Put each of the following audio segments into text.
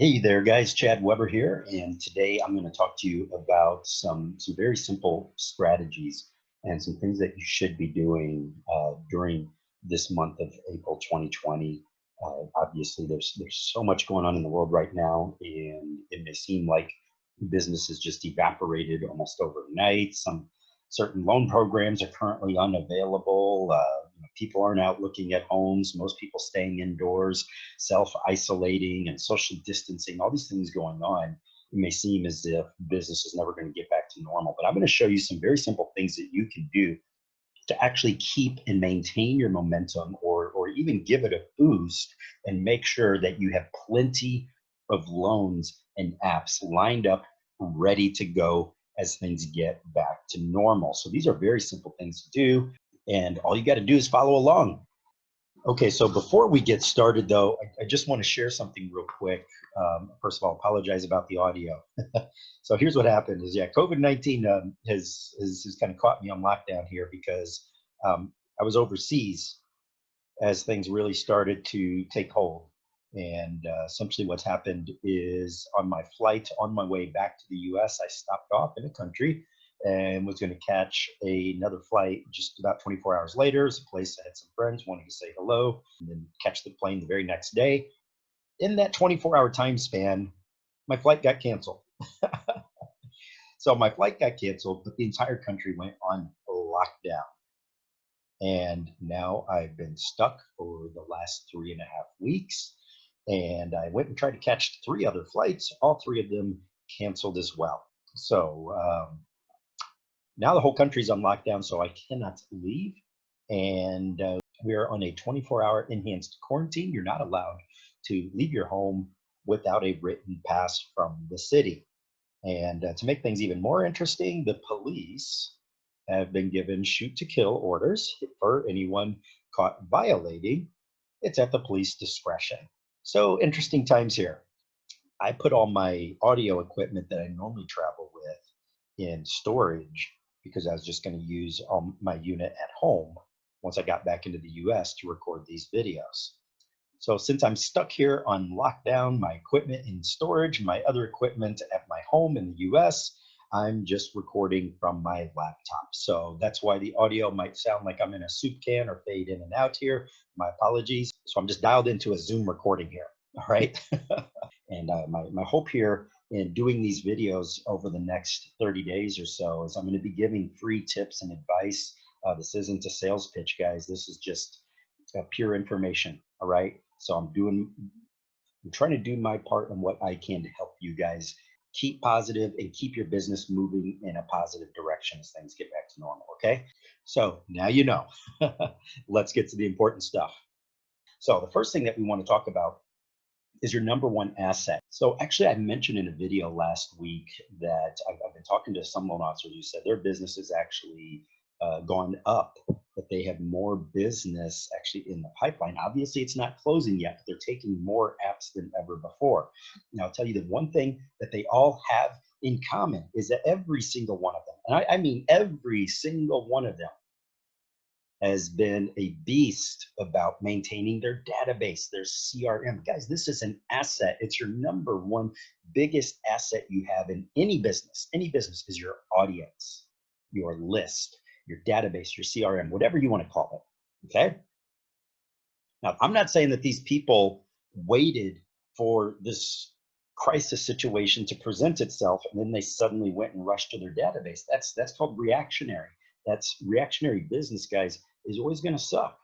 Hey there, guys. Chad Weber here, and today I'm going to talk to you about some very simple strategies and some things that you should be doing during this month of April 2020. Obviously, there's so much going on in the world right now, and it may seem like business has just evaporated almost overnight. Some certain loan programs are currently unavailable. People aren't out looking at homes. Most people staying indoors, self-isolating and social distancing, all these things going on. It may seem as if business is never going to get back to normal, but I'm going to show you some very simple things that you can do to actually keep and maintain your momentum, or even give it a boost, and make sure that you have plenty of loans and apps lined up, ready to go as things get back to normal. So these are very simple things to do, and all you got to do is follow along. Okay, so before we get started, though, I just want to share something real quick. First of all, apologize about the audio. So here's what happened: is COVID-19 has kind of caught me on lockdown here because I was overseas as things really started to take hold. And essentially, what's happened is on my flight on my way back to the U.S., I stopped off in a country and was going to catch another flight just about 24 hours later. It's a place I had some friends wanting to say hello, and then catch the plane the very next day. In that 24-hour time span, my flight got canceled. So my flight got canceled, but the entire country went on lockdown. And now I've been stuck for the last 3.5 weeks. And I went and tried to catch three other flights. All three of them canceled as well. So now the whole country's on lockdown, so I cannot leave. And we are on a 24-hour enhanced quarantine. You're not allowed to leave your home without a written pass from the city. And to make things even more interesting, the police have been given shoot to kill orders for anyone caught violating. It's at the police discretion. So interesting times here. I put all my audio equipment that I normally travel with in storage because I was just going to use my unit at home once I got back into the US to record these videos. So since I'm stuck here on lockdown, my equipment in storage, my other equipment at my home in the US, I'm just recording from my laptop. So that's why the audio might sound like I'm in a soup can or fade in and out here. My apologies. So I'm just dialed into a Zoom recording here. All right. And my hope here in doing these videos over the next 30 days or so is I'm going to be giving free tips and advice. This isn't a sales pitch, guys. This is just pure information. All right. So I'm trying to do my part on what I can to help you guys keep positive and keep your business moving in a positive direction as things get back to normal. Okay. So now you know. Let's get to the important stuff. So the first thing that we want to talk about is your number one asset. So actually, I mentioned in a video last week that I've been talking to some loan officers who said their business has actually gone up, that they have more business actually in the pipeline. Obviously, it's not closing yet, but they're taking more apps than ever before. Now, I'll tell you the one thing that they all have in common is that every single one of them, and I mean every single one of them, has been a beast about maintaining their database, their CRM. Guys, this is an asset. It's your number one biggest asset you have in any business. Any business is your audience, your list, your database, your CRM, whatever you want to call it. Okay. Now, I'm not saying that these people waited for this crisis situation to present itself and then they suddenly went and rushed to their database. That's called reactionary. That's reactionary business, guys, is always going to suck.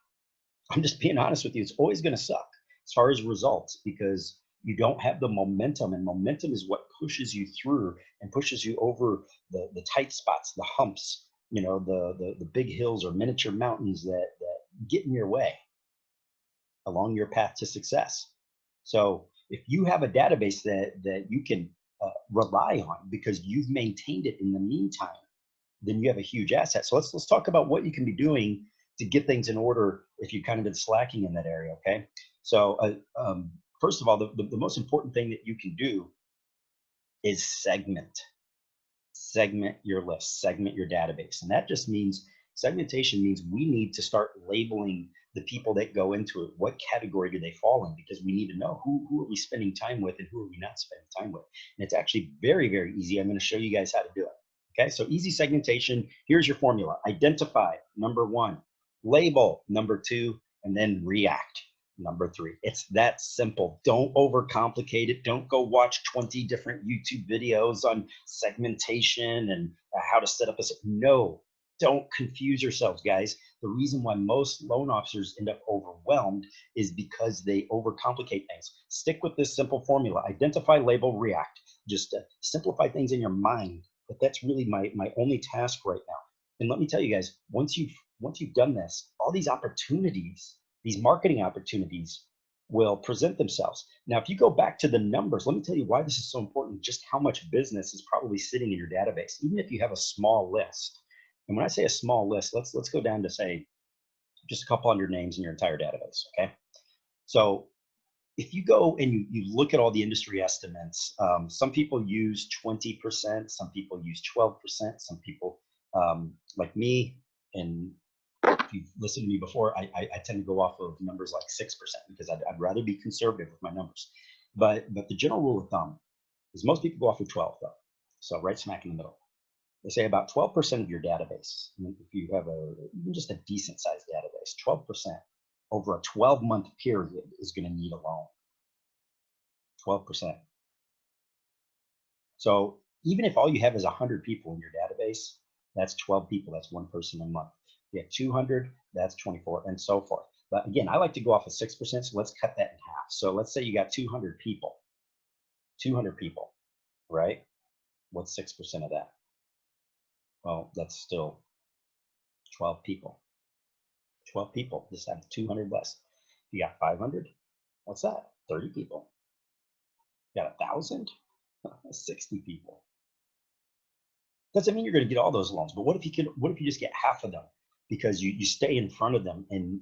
I'm just being honest with you. It's always going to suck as far as results because you don't have the momentum, and momentum is what pushes you through and pushes you over the tight spots, the humps, the big hills or miniature mountains that get in your way along your path to success. So if you have a database that you can rely on because you've maintained it in the meantime, then you have a huge asset. So let's talk about what you can be doing to get things in order if you've kind of been slacking in that area. Okay. So first of all, the most important thing that you can do is segment your list, segment your database. And that just means segmentation means we need to start labeling the people that go into it, what category do they fall in? Because we need to know who are we spending time with and who are we not spending time with. And it's actually very, very easy. I'm going to show you guys how to do it. Okay, so easy segmentation. Here's your formula. Identify, number one. Label, number two. And then react, number three. It's that simple. Don't overcomplicate it. Don't go watch 20 different YouTube videos on segmentation and how to set up a. No, don't confuse yourselves, guys. The reason why most loan officers end up overwhelmed is because they overcomplicate things. Stick with this simple formula. Identify, label, react. Just simplify things in your mind. But that's really my only task right now. And let me tell you guys, once you've done this, all these opportunities, these marketing opportunities will present themselves. Now, if you go back to the numbers, let me tell you why this is so important, just how much business is probably sitting in your database, even if you have a small list. And when I say a small list, let's go down to, say, just a couple hundred names in your entire database, okay? So if you go and you look at all the industry estimates, some people use 20%, some people use 12%, some people, like me, and if you've listened to me before, I tend to go off of numbers like 6% because I'd rather be conservative with my numbers. But the general rule of thumb is most people go off of 12, though. So right smack in the middle. They say about 12% of your database, if you have even just a decent sized database, 12% over a 12-month period is going to need a loan. 12%. So even if all you have is 100 people in your database, that's 12 people. That's one person a month. If you have 200, that's 24, and so forth. But again, I like to go off of 6%, so let's cut that in half. So let's say you got 200 people. 200 people, right? What's 6% of that? Well, that's still 12 people. 12 people, just have 200 less. You got 500, what's that? 30 people. You got 1,000, 60 people. Doesn't mean you're going to get all those loans, but what if you just get half of them because you stay in front of them and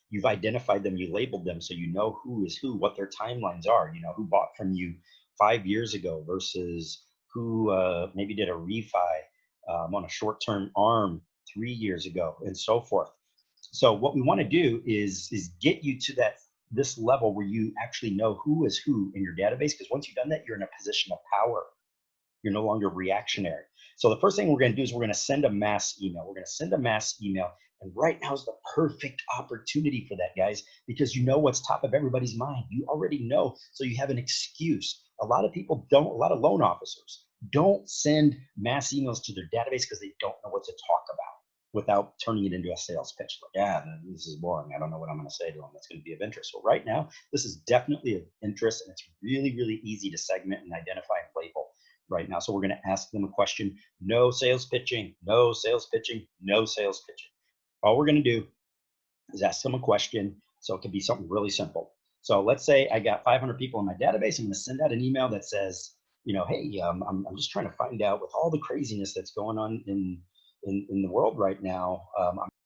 you've identified them, you labeled them, so you know who is who, what their timelines are, you know, who bought from you 5 years ago versus who maybe did a refi on a short-term ARM 3 years ago, and so forth. So what we want to do is get you to this level where you actually know who is who in your database, because once you've done that, you're in a position of power. You're no longer reactionary. So the first thing we're going to do is we're going to send a mass email. We're going to send a mass email. And right now is the perfect opportunity for that, guys, because you know what's top of everybody's mind. You already know, so you have an excuse. A lot of people don't, a lot of loan officers don't send mass emails to their database because they don't know what to talk about without turning it into a sales pitch. Like, yeah, this is boring. I don't know what I'm going to say to them that's going to be of interest. Well, right now, this is definitely of interest, and it's really, really easy to segment and identify and label right now. So we're going to ask them a question. No sales pitching, no sales pitching, no sales pitching. All we're going to do is ask them a question. So it could be something really simple. So let's say I got 500 people in my database. I'm going to send out an email that says, you know, hey, I'm just trying to find out, with all the craziness that's going on in the world right now,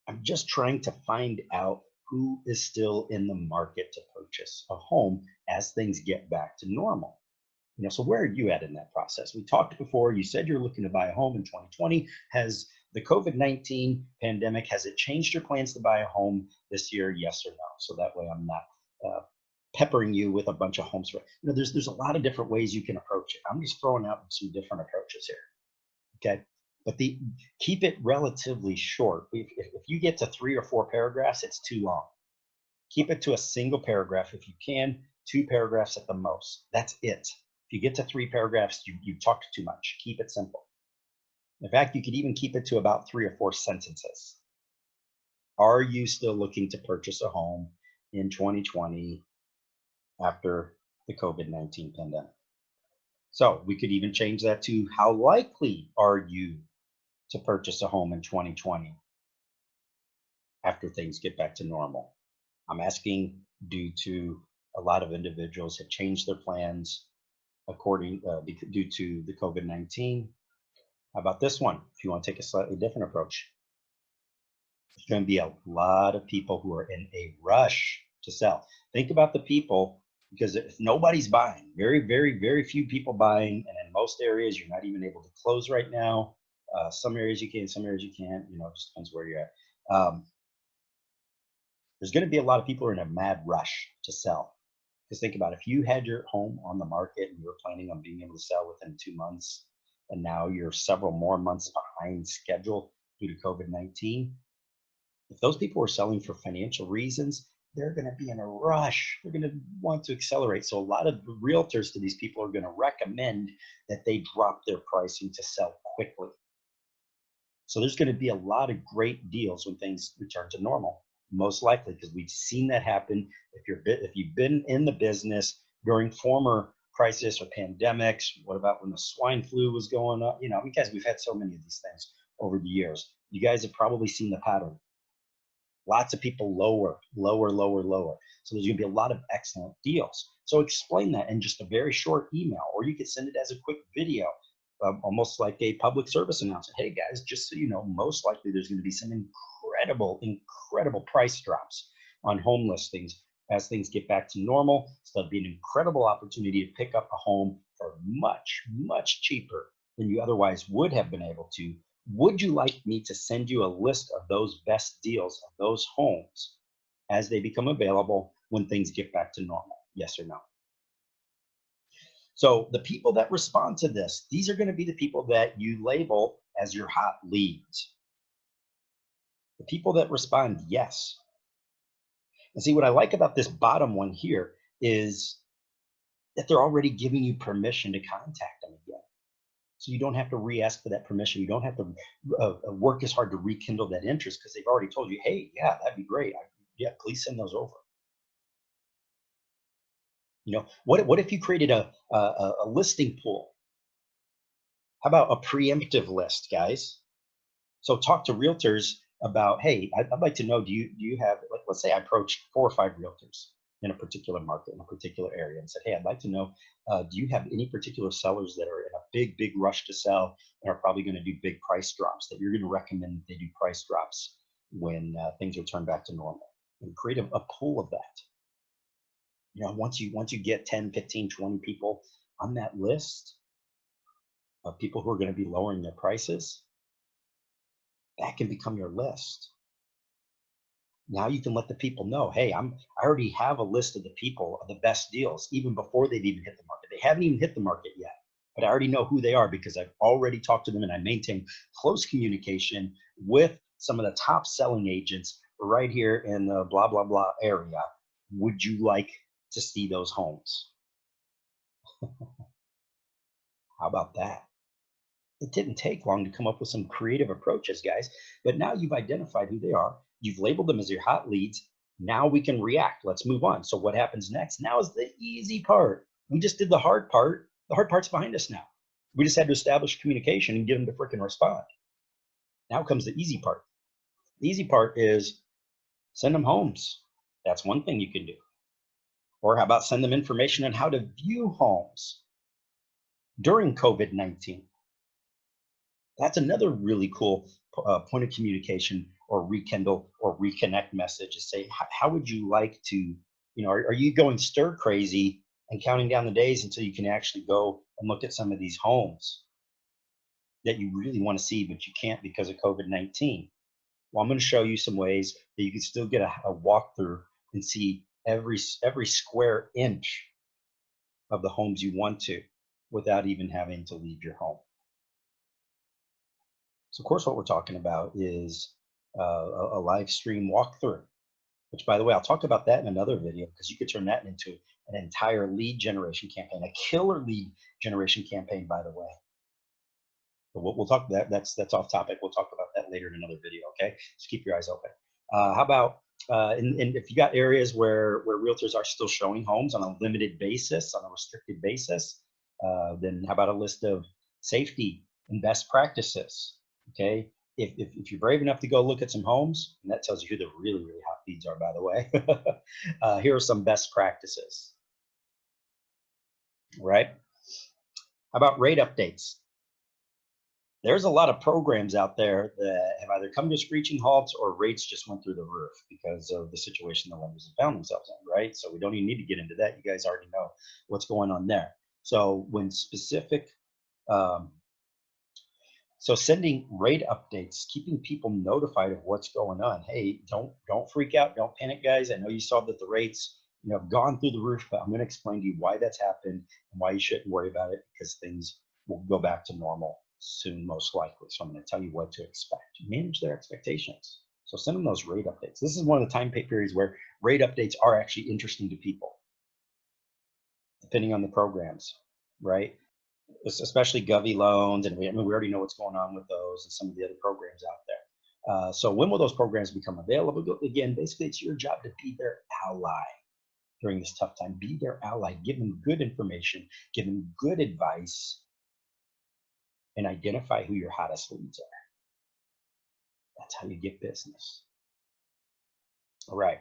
I'm just trying to find out who is still in the market to purchase a home as things get back to normal. You know, so where are you at in that process? We talked before, you said you're looking to buy a home in 2020. Has the COVID-19 pandemic, has it changed your plans to buy a home this year? Yes or no? So that way I'm not peppering you with a bunch of homes. You know, there's a lot of different ways you can approach it. I'm just throwing out some different approaches here. Okay. But keep it relatively short. If you get to 3 or 4 paragraphs, it's too long. Keep it to a single paragraph if you can, 2 paragraphs at the most. That's it. If you get to 3 paragraphs, you've talked too much. Keep it simple. In fact, you could even keep it to about 3 or 4 sentences. Are you still looking to purchase a home in 2020 after the COVID-19 pandemic? So we could even change that to, how likely are you to purchase a home in 2020 after things get back to normal? I'm asking due to a lot of individuals have changed their plans due to the COVID-19. How about this one? If you want to take a slightly different approach, there's going to be a lot of people who are in a rush to sell. Think about the people, because if nobody's buying, very, very, very few people buying, and in most areas, you're not even able to close right now. Some areas you can, some areas you can't, you know, it just depends where you're at. There's going to be a lot of people who are in a mad rush to sell. Because think about it, if you had your home on the market and you were planning on being able to sell within 2 months, and now you're several more months behind schedule due to COVID-19, if those people are selling for financial reasons, they're going to be in a rush. They're going to want to accelerate. So a lot of the realtors to these people are going to recommend that they drop their pricing to sell quickly. So there's going to be a lot of great deals when things return to normal, most likely, because we've seen that happen. If you've been in the business during former crisis or pandemics, what about when the swine flu was going up? You know, because we've had so many of these things over the years. You guys have probably seen the pattern. Lots of people lower, lower, lower, lower. So there's going to be a lot of excellent deals. So explain that in just a very short email, or you could send it as a quick video, almost like a public service announcement. Hey guys, just so you know, most likely there's going to be some incredible, incredible price drops on home listings as things get back to normal. So that'll be an incredible opportunity to pick up a home for much, much cheaper than you otherwise would have been able to. Would you like me to send you a list of those best deals of those homes as they become available when things get back to normal? Yes or no? So the people that respond to this, these are going to be the people that you label as your hot leads. The people that respond yes. And see, what I like about this bottom one here is that they're already giving you permission to contact them again. So you don't have to re-ask for that permission. You don't have to work as hard to rekindle that interest because they've already told you, hey, yeah, that'd be great. Yeah, please send those over. You know, what if you created a listing pool? How about a preemptive list, guys? So talk to realtors about, hey, I'd like to know, do you have, let's say I approached 4 or 5 realtors in a particular market, in a particular area, and said, hey, I'd like to know, do you have any particular sellers that are in a big, big rush to sell and are probably going to do big price drops that you're going to recommend that they do price drops when things return back to normal? And create a pool of that. You know, once you get 10, 15, 20 people on that list of people who are going to be lowering their prices, that can become your list. Now you can let the people know, hey, I already have a list of the people of the best deals even before they've even hit the market. They haven't even hit the market yet, but I already know who they are because I've already talked to them and I maintain close communication with some of the top selling agents right here in the blah, blah, blah area. Would you like to see those homes? How about that? It didn't take long to come up with some creative approaches, guys. But now you've identified who they are. You've labeled them as your hot leads. Now we can react. Let's move on. So what happens next? Now is the easy part. We just did the hard part. The hard part's behind us now. We just had to establish communication and get them to freaking respond. Now comes the easy part. The easy part is send them homes. That's one thing you can do. Or how about send them information on how to view homes during COVID-19? That's another really cool point of communication or rekindle or reconnect message to say, how would you like to, you know, are you going stir crazy and counting down the days until you can actually go and look at some of these homes that you really want to see, but you can't because of COVID-19? Well, I'm going to show you some ways that you can still get a walkthrough and see every square inch of the homes you want to without even having to leave your home. So of course, what we're talking about is a live stream walkthrough, which by the way, I'll talk about that in another video because you could turn that into an entire lead generation campaign, a killer lead generation campaign, by the way. But we'll talk that. That's off topic. We'll talk about that later in another video. Okay, just keep your eyes open. How about and if you got areas where realtors are still showing homes on a limited basis, on a restricted basis, then how about a list of safety and best practices? Okay, if you're brave enough to go look at some homes, and that tells you who the really, really hot leads are, by the way, here are some best practices, right? How about rate updates? There's a lot of programs out there that have either come to screeching halts or rates just went through the roof because of the situation the lenders have found themselves in, right? So we don't even need to get into that. You guys already know what's going on there. So when specific So sending rate updates, keeping people notified of what's going on. Hey, don't freak out, don't panic, guys. I know you saw that the rates, have gone through the roof, but I'm going to explain to you why that's happened and why you shouldn't worry about it because things will go back to normal soon, most likely. So I'm going to tell you what to expect. Manage their expectations. So send them those rate updates. This is one of the time periods where rate updates are actually interesting to people, depending on the programs, right? Especially Govy loans, and we already know what's going on with those and some of the other programs out there. So when will those programs become available? Again, basically, it's your job to be their ally during this tough time. Be their ally. Give them good information. Give them good advice, and identify who your hottest leads are. That's how you get business. All right.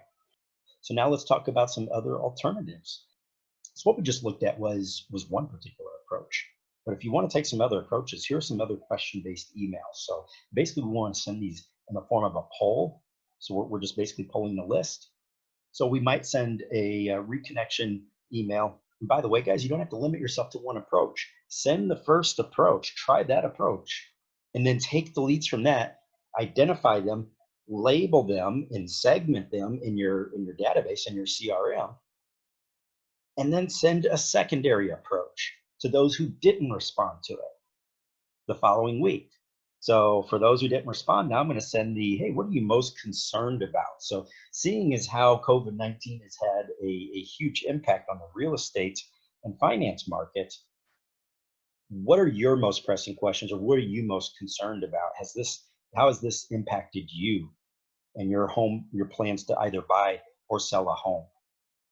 So now let's talk about some other alternatives. So what we just looked at was one particular approach. But if you want to take some other approaches, here are some other question-based emails. So basically, we want to send these in the form of a poll. So we're just basically polling the list. So we might send a reconnection email. And by the way, guys, you don't have to limit yourself to one approach. Send the first approach, try that approach, and then take the leads from that, identify them, label them, and segment them in your database, in your CRM, and then send a secondary approach to those who didn't respond to it the following week. So for those who didn't respond, now I'm going to send the, hey, what are you most concerned about? So seeing as how COVID-19 has had a huge impact on the real estate and finance market, what are your most pressing questions, or what are you most concerned about? How has this impacted you and your plans to either buy or sell a home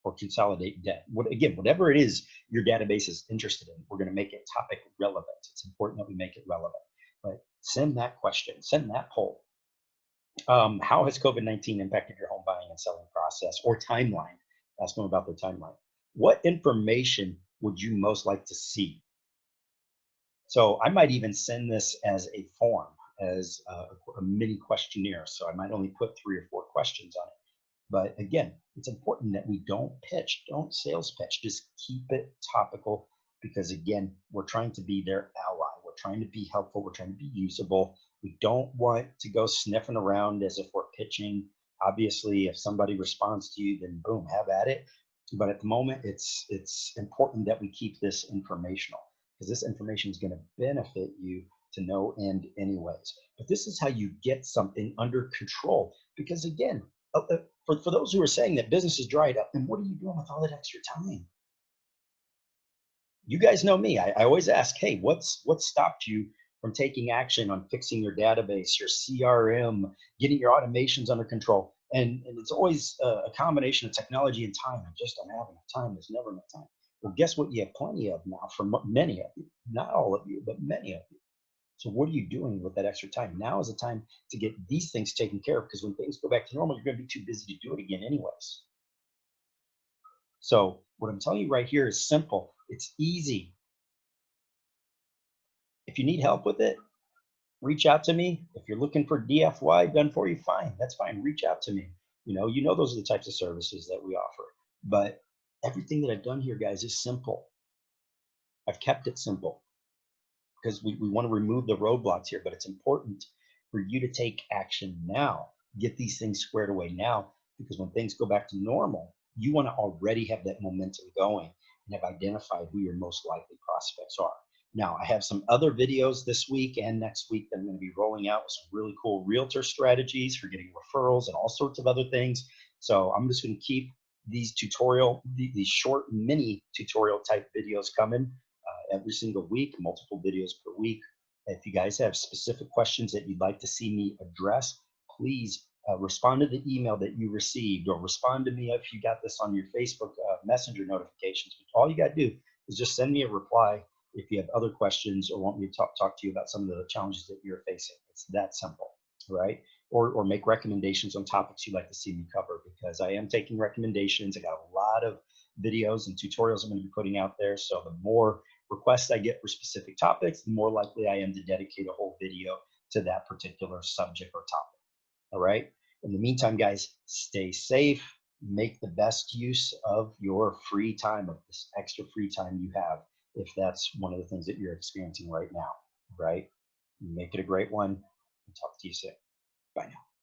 or consolidate debt? Whatever it is your database is interested in, we're going to make it topic relevant. It's important that we make it relevant. But send that question, send that poll. How has COVID-19 impacted your home buying and selling process or timeline? Ask them about their timeline. What information would you most like to see? So I might even send this as a form, as a mini questionnaire. So I might only put 3 or 4 questions on it. But again, it's important that we don't sales pitch, just keep it topical because again, we're trying to be their ally. We're trying to be helpful. We're trying to be usable. We don't want to go sniffing around as if we're pitching. Obviously, if somebody responds to you, then boom, have at it. But at the moment, it's important that we keep this informational because this information is going to benefit you to no end anyways. But this is how you get something under control because again, for those who are saying that business is dried up, then what are you doing with all that extra time? You guys know me. I always ask, hey, what stopped you from taking action on fixing your database, your CRM, getting your automations under control? And it's always a combination of technology and time. I just don't have enough time. There's never enough time. Well, guess what? You have plenty of now for many of you, not all of you, but many of you. So what are you doing with that extra time? Now is the time to get these things taken care of because when things go back to normal, you're going to be too busy to do it again anyways. So what I'm telling you right here is simple. It's easy. If you need help with it, reach out to me. If you're looking for DFY done for you, fine. That's fine. Reach out to me. Those are the types of services that we offer. But everything that I've done here, guys, is simple. I've kept it simple because we want to remove the roadblocks here, but it's important for you to take action now. Get these things squared away now, because when things go back to normal, you want to already have that momentum going and have identified who your most likely prospects are. Now, I have some other videos this week and next week that I'm going to be rolling out with some really cool realtor strategies for getting referrals and all sorts of other things. So I'm just going to keep these these short mini tutorial type videos coming every single week, multiple videos per week. If you guys have specific questions that you'd like to see me address, please respond to the email that you received, or respond to me if you got this on your Facebook Messenger notifications. All you got to do is just send me a reply if you have other questions or want me to talk to you about some of the challenges that you're facing. It's that simple, right? Or make recommendations on topics you'd like to see me cover, because I am taking recommendations. I got a lot of videos and tutorials I'm going to be putting out there. So the more requests I get for specific topics, the more likely I am to dedicate a whole video to that particular subject or topic. All right. In the meantime, guys, stay safe. Make the best use of your free time, of this extra free time you have, if that's one of the things that you're experiencing right now, right? Make it a great one. And talk to you soon. Bye now.